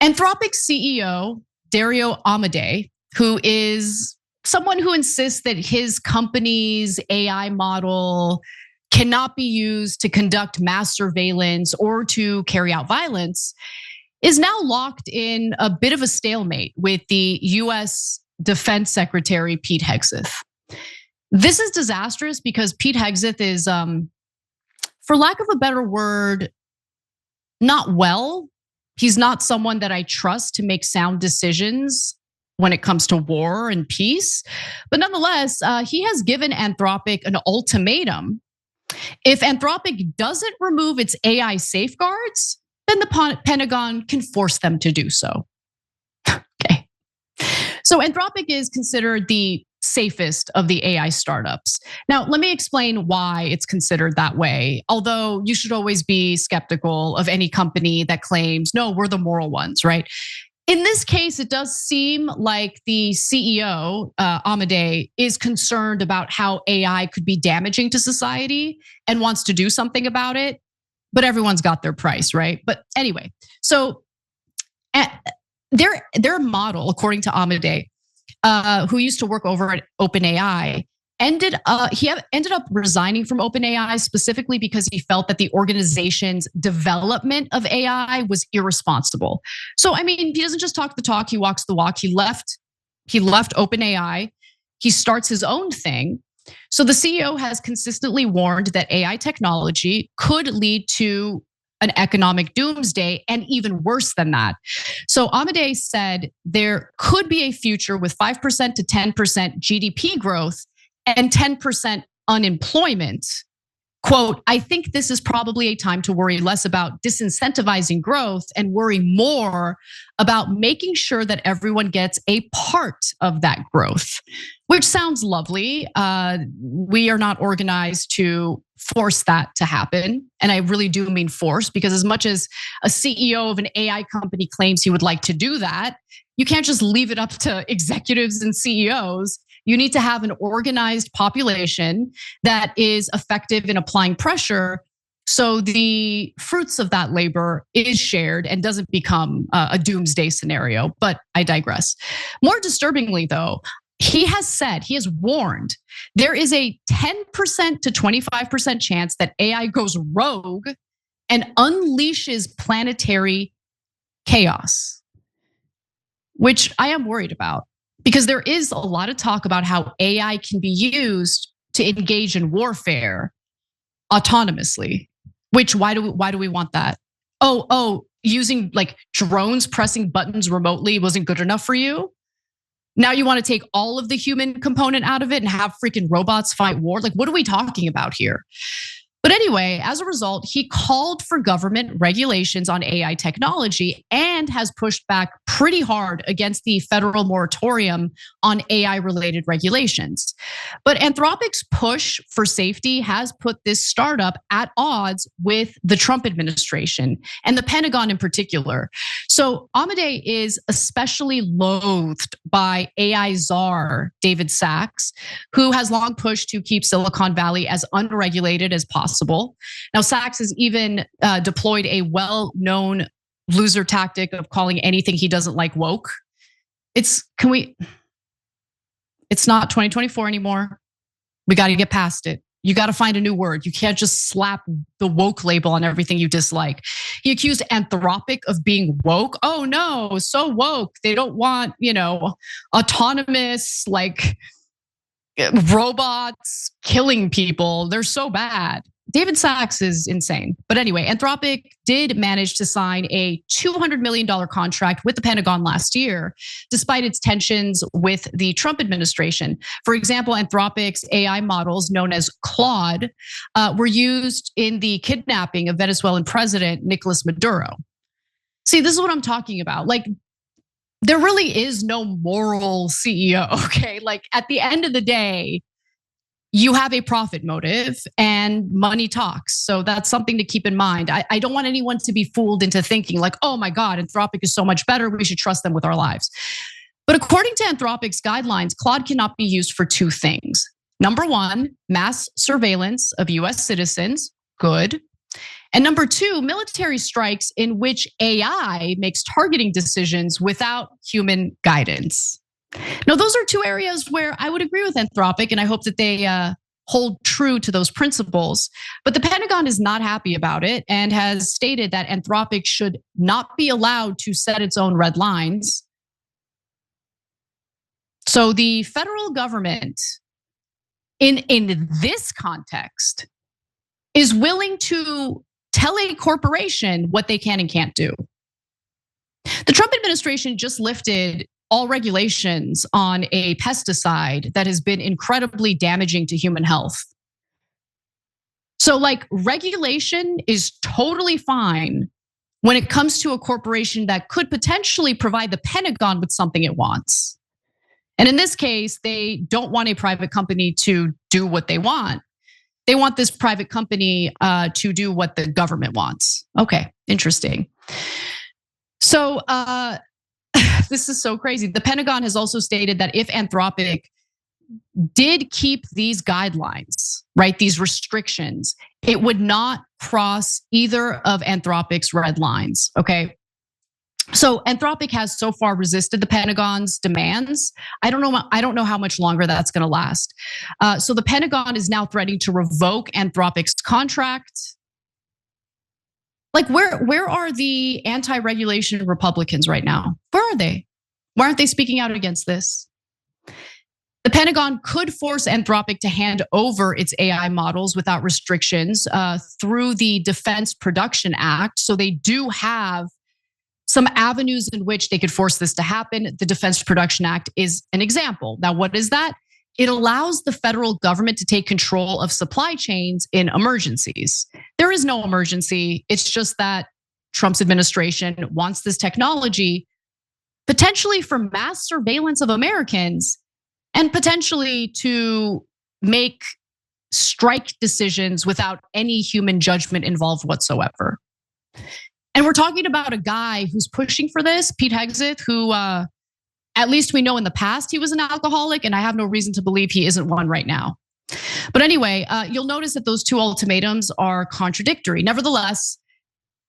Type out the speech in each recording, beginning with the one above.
Anthropic CEO Dario Amodei, who is someone who insists that his company's AI model cannot be used to conduct mass surveillance or to carry out violence, is now locked in a bit of a stalemate with the US Defense Secretary Pete Hegseth. This is disastrous because Pete Hegseth is, for lack of a better word, not well. He's not someone that I trust to make sound decisions when it comes to war and peace. But nonetheless, he has given Anthropic an ultimatum. If Anthropic doesn't remove its AI safeguards, then the Pentagon can force them to do so. Okay. So Anthropic is considered the safest of the AI startups. Now, let me explain why it's considered that way. Although you should always be skeptical of any company that claims, no, we're the moral ones, right? In this case, it does seem like the CEO, Amodei, is concerned about how AI could be damaging to society and wants to do something about it. But everyone's got their price, right? But anyway, so their model, according to Amodei, who used to work over at OpenAI, ended up resigning from OpenAI specifically because he felt that the organization's development of AI was irresponsible. So I mean, he doesn't just talk the talk; he walks the walk. He left OpenAI. He starts his own thing. So the CEO has consistently warned that AI technology could lead to an economic doomsday, and even worse than that. So Amodei said there could be a future with 5% to 10% GDP growth and 10% unemployment. Quote, I think this is probably a time to worry less about disincentivizing growth and worry more about making sure that everyone gets a part of that growth, which sounds lovely. We are not organized to force that to happen. And I really do mean force, because as much as a CEO of an AI company claims he would like to do that, you can't just leave it up to executives and CEOs. You need to have an organized population that is effective in applying pressure so the fruits of that labor is shared and doesn't become a doomsday scenario. But I digress. More disturbingly, though, he has warned there is a 10% to 25% chance that AI goes rogue and unleashes planetary chaos, which I am worried about. Because there is a lot of talk about how AI can be used to engage in warfare autonomously. Which why do we want that? Using like drones pressing buttons remotely wasn't good enough for you. Now you want to take all of the human component out of it and have freaking robots fight war? Like, what are we talking about here? But anyway, as a result, he called for government regulations on AI technology and has pushed back pretty hard against the federal moratorium on AI-related regulations. But Anthropic's push for safety has put this startup at odds with the Trump administration and the Pentagon in particular. So Amodei is especially loathed by AI czar David Sachs, who has long pushed to keep Silicon Valley as unregulated as possible. Now, Sachs has even deployed a well-known loser tactic of calling anything he doesn't like woke. It's not 2024 anymore. We got to get past it. You got to find a new word. You can't just slap the woke label on everything you dislike. He accused Anthropic of being woke. Oh no, so woke. They don't want, autonomous, like robots killing people. They're so bad. David Sachs is insane. But anyway, Anthropic did manage to sign a $200 million contract with the Pentagon last year, despite its tensions with the Trump administration. For example, Anthropic's AI models, known as Claude, were used in the kidnapping of Venezuelan President Nicolas Maduro. See, this is what I'm talking about. Like, there really is no moral CEO, okay? Like, at the end of the day, you have a profit motive and money talks. So that's something to keep in mind. I don't want anyone to be fooled into thinking like, oh my God, Anthropic is so much better, we should trust them with our lives. But according to Anthropic's guidelines, Claude cannot be used for two things. Number one, mass surveillance of US citizens, good. And number two, military strikes in which AI makes targeting decisions without human guidance. Now, those are two areas where I would agree with Anthropic, and I hope that they hold true to those principles. But the Pentagon is not happy about it and has stated that Anthropic should not be allowed to set its own red lines. So the federal government, in this context, is willing to tell a corporation what they can and can't do. The Trump administration just lifted all regulations on a pesticide that has been incredibly damaging to human health. So like regulation is totally fine when it comes to a corporation that could potentially provide the Pentagon with something it wants. And in this case, they don't want a private company to do what they want. They want this private company to do what the government wants. Okay, interesting. So this is so crazy. The Pentagon has also stated that if Anthropic did keep these guidelines, right, these restrictions, it would not cross either of Anthropic's red lines, okay? So Anthropic has so far resisted the Pentagon's demands. I don't know how much longer that's gonna last. So the Pentagon is now threatening to revoke Anthropic's contract. Like where are the anti-regulation Republicans right now? Where are they? Why aren't they speaking out against this? The Pentagon could force Anthropic to hand over its AI models without restrictions through the Defense Production Act. So they do have some avenues in which they could force this to happen. The Defense Production Act is an example. Now, what is that? It allows the federal government to take control of supply chains in emergencies. There is no emergency. It's just that Trump's administration wants this technology potentially for mass surveillance of Americans and potentially to make strike decisions without any human judgment involved whatsoever. And we're talking about a guy who's pushing for this, Pete Hegseth, who at least we know in the past he was an alcoholic, and I have no reason to believe he isn't one right now. But anyway, you'll notice that those two ultimatums are contradictory. Nevertheless,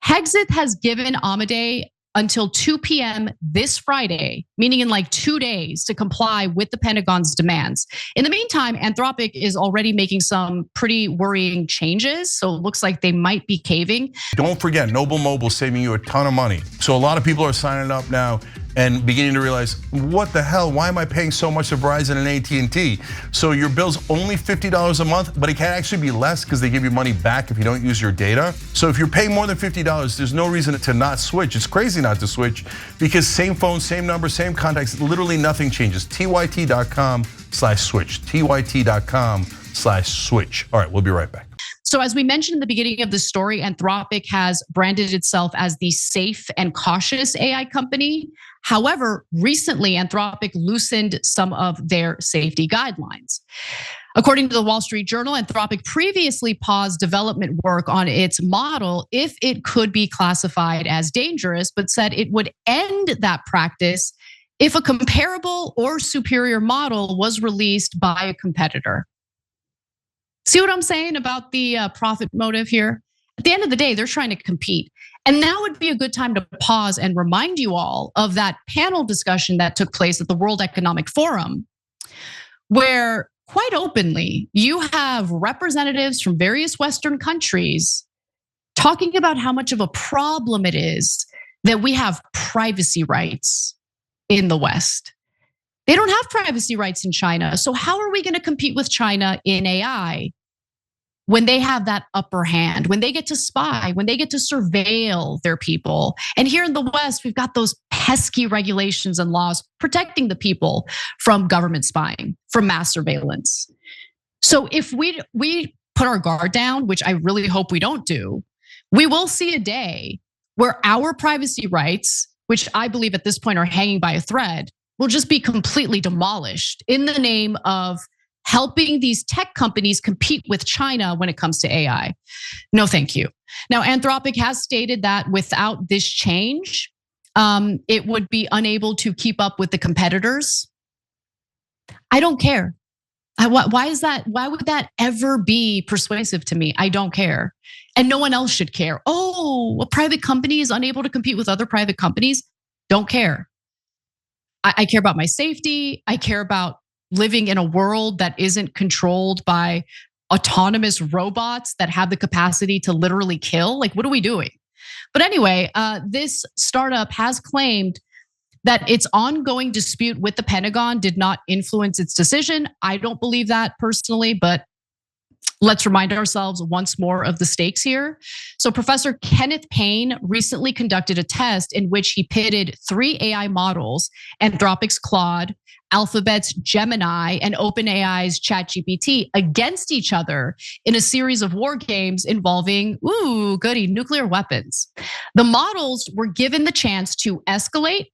Hegseth has given Amadei until 2 p.m. this Friday, meaning in like 2 days, to comply with the Pentagon's demands. In the meantime, Anthropic is already making some pretty worrying changes. So it looks like they might be caving. Don't forget, Noble Mobile saving you a ton of money. So a lot of people are signing up now and beginning to realize, what the hell, why am I paying so much to Verizon and AT&T? So your bill's only $50 a month, but it can actually be less because they give you money back if you don't use your data. So if you're paying more than $50, there's no reason to not switch. It's crazy not to switch because same phone, same number, same contacts, literally nothing changes. TYT.com/switch, TYT.com/switch. All right, we'll be right back. So as we mentioned in the beginning of the story, Anthropic has branded itself as the safe and cautious AI company. However, recently Anthropic loosened some of their safety guidelines. According to the Wall Street Journal, Anthropic previously paused development work on its model if it could be classified as dangerous, but said it would end that practice if a comparable or superior model was released by a competitor. See what I'm saying about the profit motive here? At the end of the day, they're trying to compete. And now would be a good time to pause and remind you all of that panel discussion that took place at the World Economic Forum, where quite openly, you have representatives from various Western countries talking about how much of a problem it is that we have privacy rights in the West. They don't have privacy rights in China. So how are we going to compete with China in AI when they have that upper hand, when they get to spy, when they get to surveil their people? And here in the West, we've got those pesky regulations and laws protecting the people from government spying, from mass surveillance. So if we put our guard down, which I really hope we don't do, we will see a day where our privacy rights, which I believe at this point are hanging by a thread, will just be completely demolished in the name of helping these tech companies compete with China when it comes to AI. No, thank you. Now, Anthropic has stated that without this change, it would be unable to keep up with the competitors. I don't care. Why is that? Why would that ever be persuasive to me? I don't care. And no one else should care. Oh, a private company is unable to compete with other private companies. Don't care. I care about my safety. I care about living in a world that isn't controlled by autonomous robots that have the capacity to literally kill. Like, what are we doing? But anyway, this startup has claimed that its ongoing dispute with the Pentagon did not influence its decision. I don't believe that personally, but let's remind ourselves once more of the stakes here. So Professor Kenneth Payne recently conducted a test in which he pitted 3 AI models, Anthropic's Claude, Alphabet's Gemini, and OpenAI's ChatGPT, against each other in a series of war games involving, nuclear weapons. The models were given the chance to escalate,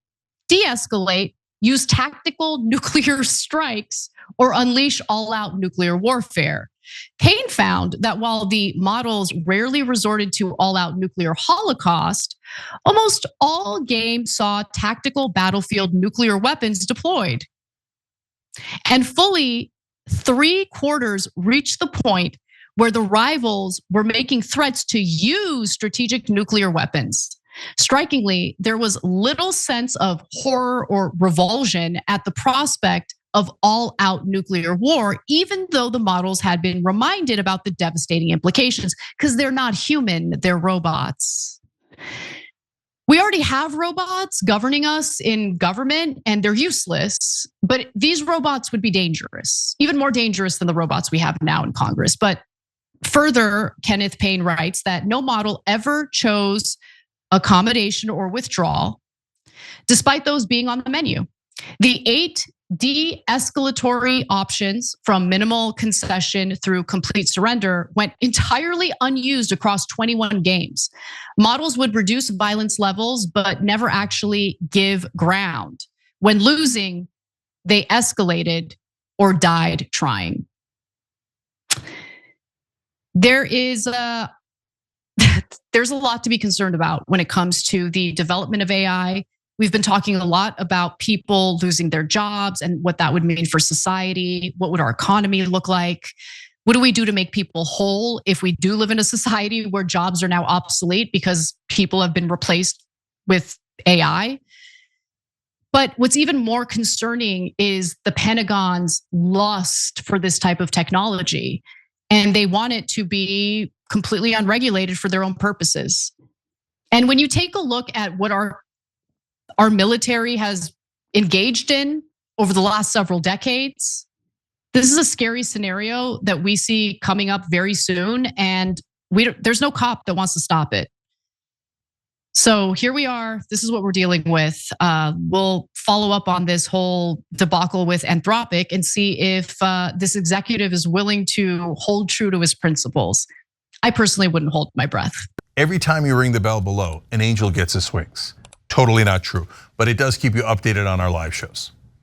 de-escalate, use tactical nuclear strikes, or unleash all-out nuclear warfare. Payne found that while the models rarely resorted to all-out nuclear holocaust, almost all games saw tactical battlefield nuclear weapons deployed. And fully 3/4 reached the point where the rivals were making threats to use strategic nuclear weapons. Strikingly, there was little sense of horror or revulsion at the prospect of all-out nuclear war, even though the models had been reminded about the devastating implications, because they're not human, they're robots. We already have robots governing us in government and they're useless, but these robots would be dangerous, even more dangerous than the robots we have now in Congress. But further, Kenneth Payne writes that no model ever chose accommodation or withdrawal, despite those being on the menu. The 8 de-escalatory options, from minimal concession through complete surrender, went entirely unused across 21 games. Models would reduce violence levels, but never actually give ground. When losing, they escalated or died trying. There's a lot to be concerned about when it comes to the development of AI. We've been talking a lot about people losing their jobs and what that would mean for society. What would our economy look like? What do we do to make people whole if we do live in a society where jobs are now obsolete because people have been replaced with AI? But what's even more concerning is the Pentagon's lust for this type of technology. And they want it to be completely unregulated for their own purposes. And when you take a look at what our military has engaged in over the last several decades, this is a scary scenario that we see coming up very soon, and there's no cop that wants to stop it. So here we are. This is what we're dealing with. We'll follow up on this whole debacle with Anthropic and see if this executive is willing to hold true to his principles. I personally wouldn't hold my breath. Every time you ring the bell below, an angel gets his wings. Totally not true, but it does keep you updated on our live shows.